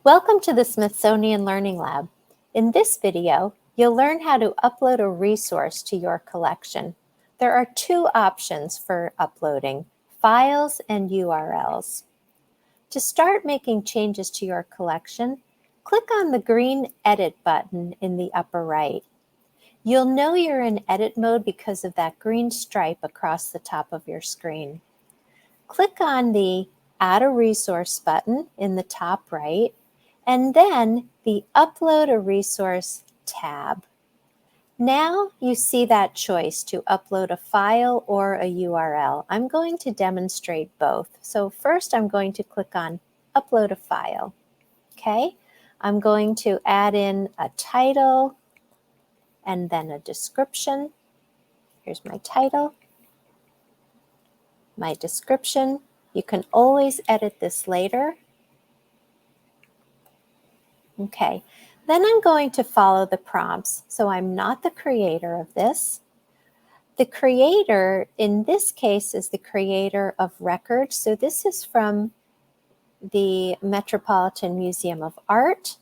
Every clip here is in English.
Welcome to the Smithsonian Learning Lab. In this video, you'll learn how to upload a resource to your collection. There are two options for uploading, files and URLs. To start making changes to your collection, click on the green Edit button in the upper right. You'll know you're in edit mode because of that green stripe across the top of your screen. Click on the Add a Resource button in the top right, and then the Upload a Resource tab. Now you see that choice to upload a file or a URL. I'm going to demonstrate both. So first I'm going to click on Upload a File. Okay, I'm going to add in a title and then a description. Here's my title, my description. You can always edit this later. Okay, then I'm going to follow the prompts. So I'm not the creator of this. The creator in this case is the creator of records. So this is from the Metropolitan Museum of Art.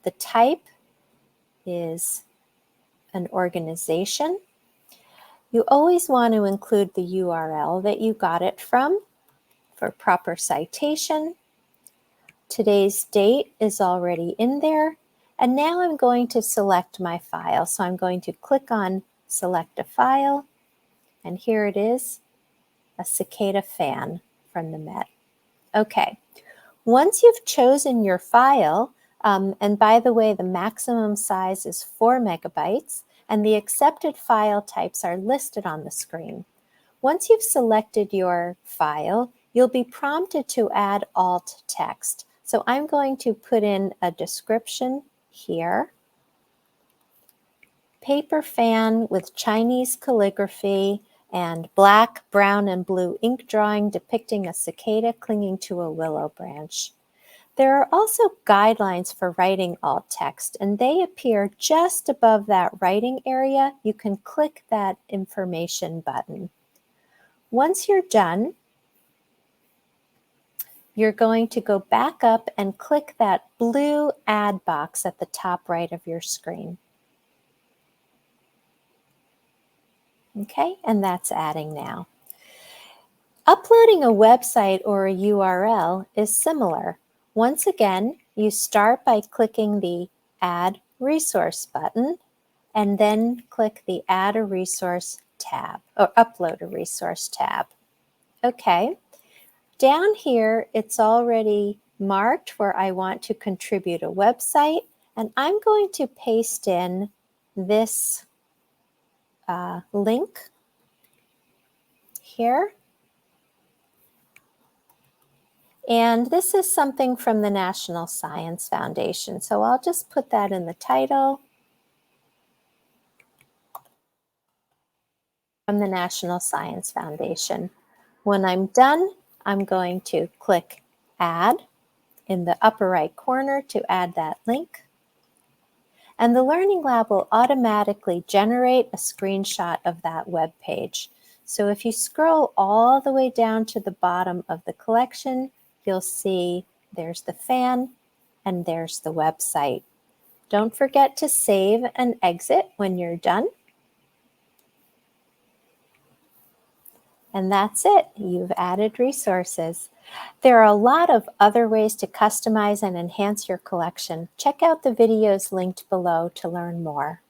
The type is an organization. You always want to include the URL that you got it from for proper citation. Today's date is already in there. And now I'm going to select my file. So I'm going to click on Select a File. And here it is, a cicada fan from the Met. Okay, once you've chosen your file, and by the way, the maximum size is 4 megabytes, and the accepted file types are listed on the screen. Once you've selected your file, you'll be prompted to add alt text. So I'm going to put in a description here. Paper fan with Chinese calligraphy and black, brown, and blue ink drawing depicting a cicada clinging to a willow branch. There are also guidelines for writing alt text, and they appear just above that writing area. You can click that information button. Once you're done, you're going to go back up and click that blue add box at the top right of your screen. Okay, and that's adding now. Uploading a website or a URL is similar. Once again, you start by clicking the Add Resource button and then click the Add a Resource tab or Upload a Resource tab. Okay, down here it's already marked where I want to contribute a website, and I'm going to paste in this link here. And this is something from the National Science Foundation. So I'll just put that in the title. From the National Science Foundation. When I'm done, I'm going to click Add in the upper right corner to add that link. And the Learning Lab will automatically generate a screenshot of that web page. So if you scroll all the way down to the bottom of the collection, you'll see there's the fan and there's the website. Don't forget to save and exit when you're done. And that's it. You've added resources. There are a lot of other ways to customize and enhance your collection. Check out the videos linked below to learn more.